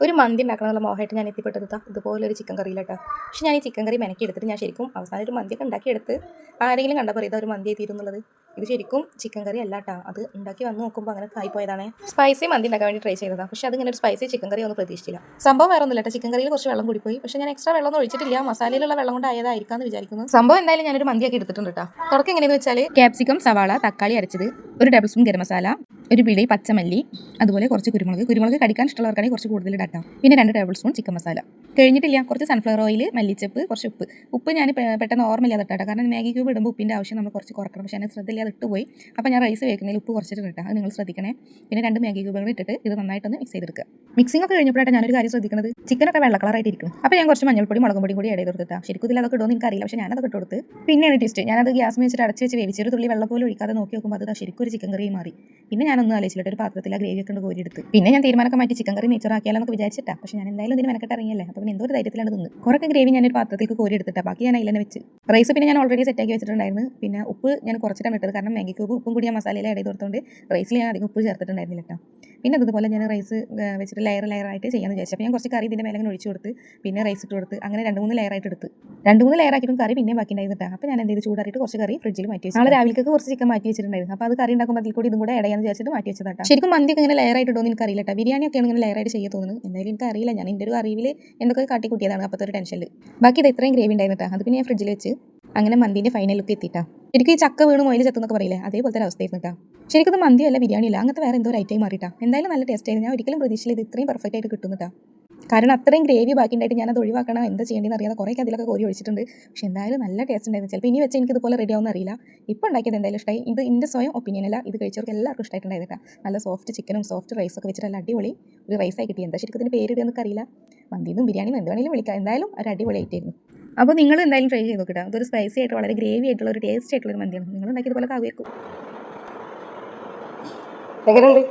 ഒരു മന്തി ഉണ്ടാക്കണമെന്നുള്ള മോഹമായിട്ട് ഞാൻ എത്തിപ്പെട്ടത് ഇതുപോലെ ഒരു ചിക്കൻ കറിയിലാട്ടോ. പക്ഷേ ഞാൻ ഈ ചിക്കൻ കറി മെനക്കി എടുത്തിട്ട് ഞാൻ ശരിക്കും അവസാനം ഒരു മന്തിയൊക്കെ ഉണ്ടാക്കിയെടുത്ത് ആരെങ്കിലും കണ്ടാൽ പറയുക ഒരു മന്തി എത്തിയിരുന്നുള്ളത്. ഇത് ശരിക്കും ചിക്കൻ കറി അല്ല കേട്ടോ. അത് ഉണ്ടാക്കി വന്ന് നോക്കുമ്പോൾ അങ്ങനെ ആയിപ്പോയതാണ്. സ്പൈസി മന്തി ഉണ്ടാക്കാൻ വേണ്ടി ട്രൈ ചെയ്തതാണ്. പക്ഷേ അതിങ്ങനെ ഒരു സ്പൈസി ചിക്കൻ കറി ഒന്നും പ്രതീക്ഷിച്ചില്ല. സംഭവം വേറെ ഒന്നുമില്ല കേട്ടോ. ചിക്കൻ കറിയിൽ കുറച്ച് വെള്ളം കൂടിപ്പോയി. പക്ഷേ ഞാൻ എക്സ്ട്രാ വെള്ളം ഒന്നും ഒഴിച്ചിട്ടില്ല. മസാലയിലുള്ള വെള്ളം കൊണ്ട് ആയതായിരിക്കാമെന്ന് വിചാരിക്കുന്നു. സംഭവം എന്തായാലും ഞാനൊരു മന്തിയാക്കി എടുത്തിട്ടുണ്ട് കേട്ടോ. തുടക്കം എങ്ങനെയെന്ന് വെച്ചാൽ ക്യാപ്സിക്കം, സവാള, തക്കാളി അരച്ചത്, ഒരു ടേബിൾ സ്പൂൺ ഗരം മസാല, ഒരു പിടി പച്ചമല്ലി, അതുപോലെ കുറച്ച് കുരുമുളക് കടിക്കാൻ ഇഷ്ടമുള്ളവർക്കാണെങ്കിൽ കുറച്ച് കൂടുതൽ ഇടാം. പിന്നെ 2 ടേബിൾ സ്പൂൺ ചിക്കൻ മസാല. കഴിഞ്ഞിട്ടില്ല, കുറച്ച് സൺഫ്ലവർ ഓയിൽ, മല്ലിച്ചപ്പ്, കുറച്ച് ഉപ്പ് ഞാൻ പെട്ടെന്ന് ഓർമ്മയില്ലാതെ ഇട്ടാം. കാരണം മാഗി ക്യൂബ് ഇടുമ്പോൾ ഉപ്പിൻ്റെ ആവശ്യം നമ്മൾ കുറച്ച് കുറക്കണം. പക്ഷേ ഞാൻ ശ്രദ്ധയില്ലാതെ ഇട്ടുപോയി. അപ്പോൾ ഞാൻ റൈസ് വേക്കുന്നതിൽ ഉപ്പ് കുറച്ചിട്ട് ഇട്ടാം. അത് നിങ്ങൾ ശ്രദ്ധിക്കണേ. പിന്നെ 2 മാഗി ക്യൂബുകൾ ഇട്ടിട്ട് ഇത് നന്നായിട്ടൊന്ന് മിക്സ് ചെയ്തെടുക്കുക. മിക്സിംഗ് ഒക്കെ കഴിഞ്ഞപ്പോഴായിട്ട് ഞാനൊരു കാര്യം ശ്രദ്ധിക്കുന്നത്, ചിക്കനൊക്കെ വെള്ള കളറായിട്ട് ഇരിക്കണം. അപ്പോൾ ഞാൻ കുറച്ച് മഞ്ഞൾപ്പൊടി, മുളകും പൊടി കൂടി ആഡ് ചെയ്ത് കൊടുത്താൽ ശരിക്കും ഇതിൽ അതൊക്കെ ഇടുമെന്ന് എനിക്കറിയില്ല. പക്ഷേ ഞാനതൊക്കെ ഇട്ട് കൊടുത്ത് പിന്നെയാണ് ടേസ്റ്റ്. ഞാനത് ഗ്യാസ് വെച്ചിട്ട് അടച്ച് വെച്ച് വേവിച്ചൊരു തുള്ളി വെള്ളം പോലും ഒഴിക്കാതെ നോക്കി നോക്കുമ്പോൾ അത് ശരിക്കും ഒരു ചിക്കൻ കറി മാറി. പിന്നെ ഞാനൊന്നും ആലോചിച്ചിട്ട് ഒരു പാത്രത്തിൽ ആ ഗ്രേവി ഒക്കെ കോരി എടുത്ത് പിന്നെ ഞാൻ തീരുമാനമൊക്കെ മാറ്റി ചിക്കൻ കറി നെയ്ച്ചോറാക്കിയാലെന്നൊക്കെ വിചാരിച്ചിട്ടാ. പക്ഷേ ഞാൻ എന്തായാലും ഇതിന് മെനക്കെട്ട് ഇറങ്ങിയല്ലേ. അപ്പോൾ പിന്നെ എന്തോ ഒരു ധൈര്യത്തിലാണ് നിന്ന് കുറേ ഗ്രേവി ഞാനൊരു പാത്രത്തിലേക്ക് കോരി എടുത്തിട്ടാ. ബാക്കി ഞാൻ അതിൽ തന്നെ വെച്ച് റൈസ് പിന്നെ ഞാൻ ഓൾറെഡി സെറ്റാക്കി വെച്ചിട്ടുണ്ടായിരുന്നു. പിന്നെ ഉപ്പ് ഞാൻ കുറച്ചിട്ടാണ് ഇട്ടത്. കാരണം മാഗി ക്യൂബ് ഉപ്പും കൂടി ഞാൻ മസാലയിൽ ആഡ് ചെയ്ത് കൊടുത്തുകൊണ്ട് റൈസിൽ ഞാൻ അധികം ഉപ്പ് ചേർത്തിട്ടുണ്ടായിരുന്നില്ല കേട്ടോ. പിന്നെ അതുപോലെ ഞാൻ റൈസ് വെച്ചിട്ട് ലെയറായിട്ട് ചെയ്യാമെന്ന് വിചാരിച്ചു. അപ്പോൾ ഞാൻ കുറച്ച് കറി ഇതിൻ്റെ മേലെ അങ്ങനെ ഒഴിച്ച് കൊടുത്ത് പിന്നെ റൈസ് ഇട്ട് കൊടുത്ത് അങ്ങനെ 2-3 ലെയറായിട്ട് എടുത്ത് 2-3 ലെയറാക്കിയിട്ടും കറി പിന്നെ ബാക്കി ഉണ്ടായിരുന്നിട്ടാ. അപ്പോൾ ഞാൻ എന്ത് ചെയ്ത് ചൂടാറിയിട്ട് കുറച്ച് കറി ഫ്രിഡ്ജിൽ മാറ്റി വെച്ചു. നാളെ രാവിലേക്ക് കുറച്ച് ചിക്കൻ മാറ്റി വെച്ചിട്ടുണ്ടായിരുന്നു. അപ്പോൾ അത് കറി ഉണ്ടാക്കുമ്പോൾ അതിൽ കൂടി ഇതും കൂടെ ആഡ് ചെയ്യാമെന്ന് വിചാരിച്ചിട്ട് മാറ്റി വെച്ചതാട്ടോ. ശരിക്കും മന്തിയൊക്കെ ഇങ്ങനെ ലെയറായിട്ട് ഇടുമെന്ന് എനിക്കറിയില്ല കേട്ടോ. ബിരിയാണി ഒക്കെയാണ് ഇങ്ങനെ ലെയറായിട്ട് ചെയ്യാൻ തോന്നുന്നു. എന്തായാലും എനിക്കറിയില്ല. ഞാൻ എൻ്റെ ഒരു അറിവിൽ എന്തൊക്കെ കാട്ടിക്കൂട്ടിയതാണ് അപ്പോഴത്തെ ഒരു ടെൻഷനിൽ. ബാക്കി ഇത് ഇത്രയും ഗ്രേവി ഉണ്ടായിരുന്നിട്ടാ. അത് പിന്നെ ഞാൻ ഫ്രിഡ്ജിൽ വെച്ച് അങ്ങനെ മന്തിൻ്റെ ഫൈനൽ ലുക്ക് എത്തിയിട്ടാ. ശരിക്കും ഈ ചക്ക വീണ് മൊയിൽ ചെത്തുന്നൊക്കെ പറയില്ലേ, അതേപോലത്തെ ഒരു അവസ്ഥയായിരുന്നു കേട്ടോ. ശരിക്കും ഇത് മന്തിയല്ല ബിരിയാണിയില്ല, അങ്ങനത്തെ വേറെ എന്തോ ഒരു ഐറ്റം മാറിയിട്ടാ. എന്തായാലും നല്ല ടേസ്റ്റ് ആയിരുന്നു. ഞാൻ ഒരിക്കലും പ്രതീക്ഷിച്ചില്ല ഇത് ഇത്രയും പെർഫെക്റ്റ് ആയിട്ട് കിട്ടുന്നിട്ടാ. കാരണം അത്രയും ഗ്രേവി ബാക്കി ഉണ്ടായിട്ട് ഞാനത് ഒഴിവാക്കണം, എന്താ ചെയ്യേണ്ടതെന്ന് അറിയാതെ കുറേ അതിലൊക്കെ കോരി ഒഴിച്ചിട്ടുണ്ട്. പക്ഷേ എന്തായാലും നല്ല ടേസ്റ്റ് ഉണ്ടായിരുന്നു. ചിലപ്പോൾ ഇനി വെച്ച് എനിക്ക് ഇതുപോലെ റെഡി ആവുമെന്ന് അറിയില്ല. ഇപ്പോൾ ഉണ്ടാക്കിയത് എന്തായാലും ഇഷ്ടമായി. ഇത് എൻ്റെ സ്വയം ഒപ്പീനിയൻ അല്ല, ഇത് കഴിച്ചവർക്ക് എല്ലാവർക്കും ഇഷ്ടമായിട്ടുണ്ടായിരുന്നു. നല്ല സോഫ്റ്റ് ചിക്കനും സോഫ്റ്റ് റൈസൊക്കെ വെച്ചിട്ട് നല്ല അടിപൊളി ഒരു റൈസായി കിട്ടി. എന്താ ശരിക്കും ഇതിന് പേരിടുക എന്നൊക്കെ അറിയില്ല. മന്തിന്നും ബിരിയാണിയും എന്ത് വേണമെങ്കിലും വിളിക്കാം. എന്തായാലും ഒരു അടിപൊളിയായിട്ടായിരുന്നു. അപ്പോൾ നിങ്ങൾ എന്തായാലും ട്രൈ ചെയ്ത് നോക്കിയിട്ട് അതൊരു സ്പൈസി ആയിട്ട് വളരെ ഗ്രേവി ആയിട്ടുള്ള ഒരു ടേസ്റ്റ് ആയിട്ടുള്ള ഒരു മന്തിയാണ്. നിങ്ങൾ ഉണ്ടാക്കിയതുപോലെ ആവുമായിരിക്കും. എങ്ങനെയുണ്ട്?